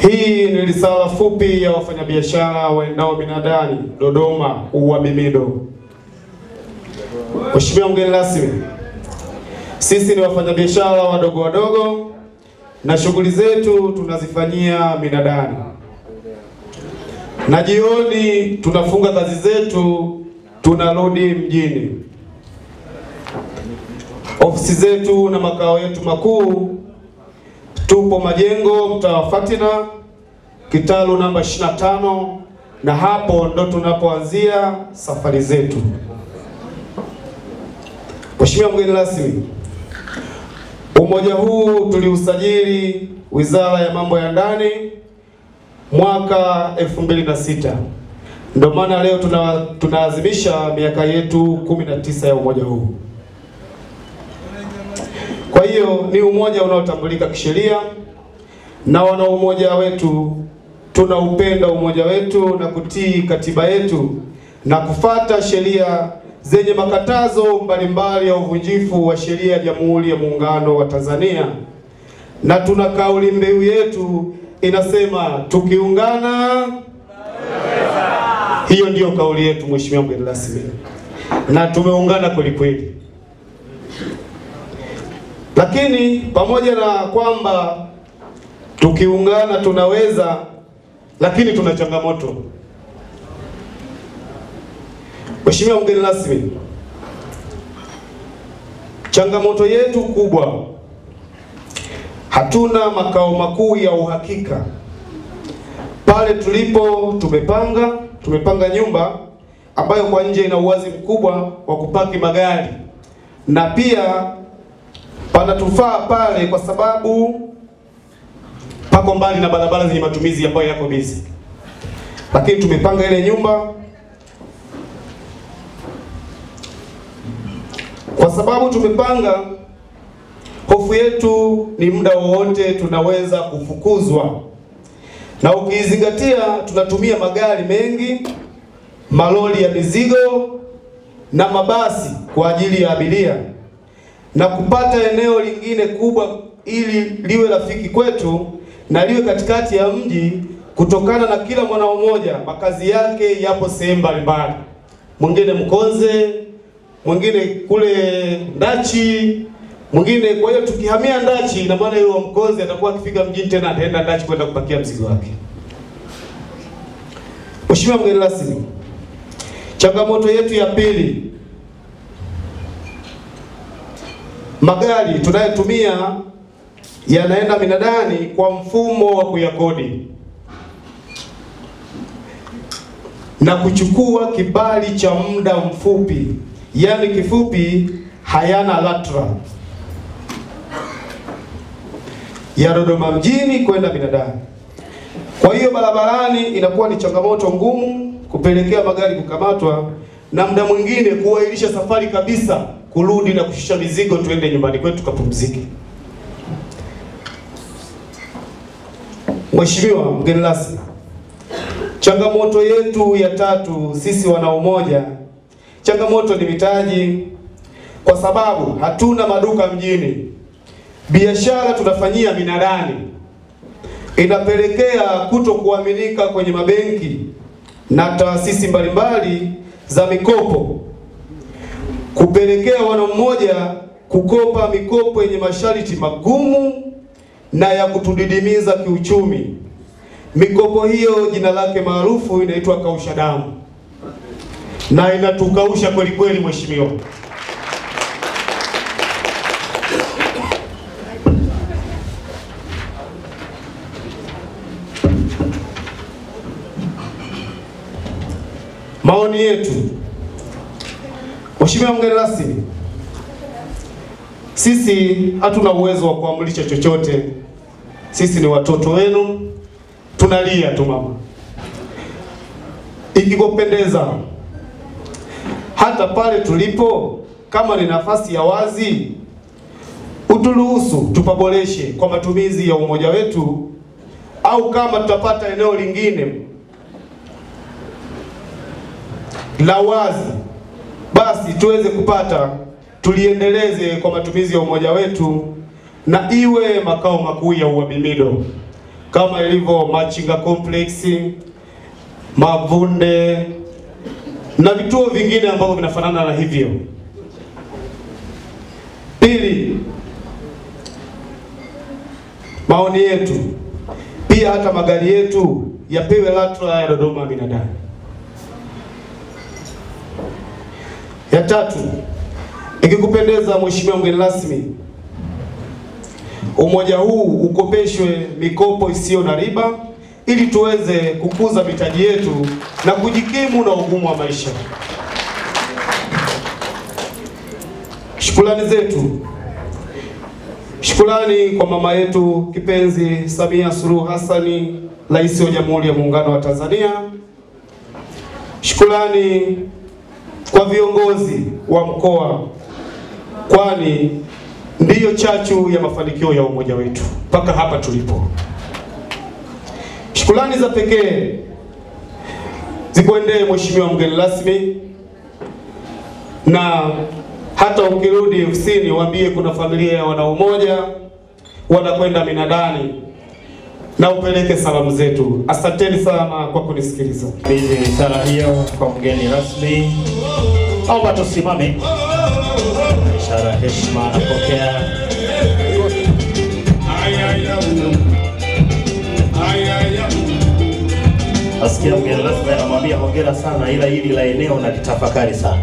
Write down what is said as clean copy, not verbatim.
Hii ni risala fupi ya wafanyabiashara waendao Minadani, Dodoma, Uwabimido. Mheshimiwa mgeni rasmi, sisi ni wafanyabiashara wadogo wadogo na shughuli zetu tunazifanyia Minadani. Na jioni tunafunga kazi zetu, tunarudi mjini. Ofisi zetu na makao yetu makuu tupo Majengo, mtaa wa Fatina, kitalu namba 25, na hapo ndo tunapoanzia safari zetu. Mheshimiwa mgeni rasmi, umoja huu tuliusajili Wizara ya Mambo ya Ndani mwaka 2006. Ndio maana leo tunaadhimisha miaka yetu 19 ya umoja huu. Kwa hiyo ni umoja unaotambulika kisheria, na wana umoja wetu tunaupenda umoja wetu na kutii katiba yetu na kufata sheria zenye makatazo mbalimbali ya uvunjifu wa sheria ya Jamhuri ya Muungano wa Tanzania. Na tuna kauli mbiu yetu inasema tukiungana. Hiyo ndiyo kauli yetu Mheshimiwa mgeni rasmi, na tumeungana kweli kweli. Lakini pamoja na kwamba tukiungana tunaweza, lakini tuna changamoto. Mheshimiwa mgeni rasmi, changamoto yetu kubwa, hatuna makao makuu ya uhakika. Pale tulipo tumepanga nyumba ambayo kwa nje ina uwazi mkubwa wa kupaki magari, na pia panatufaa pale kwa sababu pako mbali na barabara zenye matumizi ambayo yako busy. Lakini tumepanga ile nyumba kwa sababu tumepanga, hofu yetu ni muda wowote tunaweza kufukuzwa. Na ukizingatia tunatumia magari mengi, malori ya mizigo na mabasi kwa ajili ya abiria, na kupata eneo lingine kubwa ili liwe rafiki kwetu na liwe katikati ya mji, kutokana na kila mwana mmoja makazi yake yapo sehemu mbalimbali. Mwingine Mkonze, mwingine kule Ndachi, mwingine. Kwa hiyo tukihamia Ndachi, na maana yule Mkonze atakuwa akifika mjini tena ataenda Ndachi kwenda kupakia mzigo wake. Mheshimiwa mgeni rasmi, changamoto yetu ya pili, magari tunayotumia yanaenda Minadani kwa mfumo wa kuyakodi na kuchukua kibali cha muda mfupi, yani kifupi hayana LATRA, ya Dodoma mjini kwenda Minadani. Kwa hiyo barabarani inakuwa ni changamoto ngumu kupelekea magari kukamatwa, na muda mwingine kuahirisha safari kabisa, kurudi na kushusha mizigo tuende nyumbani kwetu tukapumzike. Mheshimiwa mgeni rasmi, changamoto yetu ya tatu sisi wana umoja, changamoto ni mitaji, kwa sababu hatuna maduka mjini. Biashara tunafanyia Minadani, inapelekea kutokuaminika kwenye mabenki na taasisi mbalimbali za mikopo, kupelekea wana mmoja kukopa mikopo yenye masharti magumu na ya kutudidimiza kiuchumi. Mikopo hiyo jina lake maarufu inaitwa kausha damu, na inatukausha kweli kweli mheshimiwa. Maoni yetu, Mheshimiwa mgeni rasmi, sisi hatuna uwezo wa kuamrisha chochote. Sisi ni watoto wenu, tunalia tu mama. Ikikupendeza, hata pale tulipo, kama ni nafasi ya wazi, uturuhusu tupaboreshe kwa matumizi ya umoja wetu, au kama tutapata eneo lingine la wazi, basi tuweze kupata, tuliendeleze kwa matumizi ya umoja wetu, na iwe makao makuu ya Uwabimido. kama ilivyo Machinga Complex, Mavunde na vituo vingine ambavyo vinafanana na hivyo. Pili, maoni yetu pia hata magari yetu yapewe LATRA ya Dodoma Minadani. Ya tatu, ikikupendeza Mheshimiwa mgeni rasmi, umoja huu ukopeshwe mikopo isiyo na riba ili tuweze kukuza mitaji yetu na kujikimu na ugumu wa maisha. Shukrani zetu. Shukrani kwa mama yetu kipenzi Samia Suluhu Hassan, Rais wa Jamhuri ya Muungano wa Tanzania. Shukrani kwa viongozi wa mkoa, kwani ndiyo chachu ya mafanikio ya umoja wetu mpaka hapa tulipo. Shukrani za pekee zikuendee Mheshimiwa mgeni rasmi, na hata ukirudi ofisini waambie kuna familia ya wana umoja wanakwenda Minadani na upeleke salamu zetu. Asanteni sana kwa kunisikiliza. Bizi risala hiyo kwa mgeni rasmi. Naomba tusimame. Ishara heshima napokea. Asikia mgeni rasmi anamwambia hongera sana, ila hili la eneo na litafakari sana.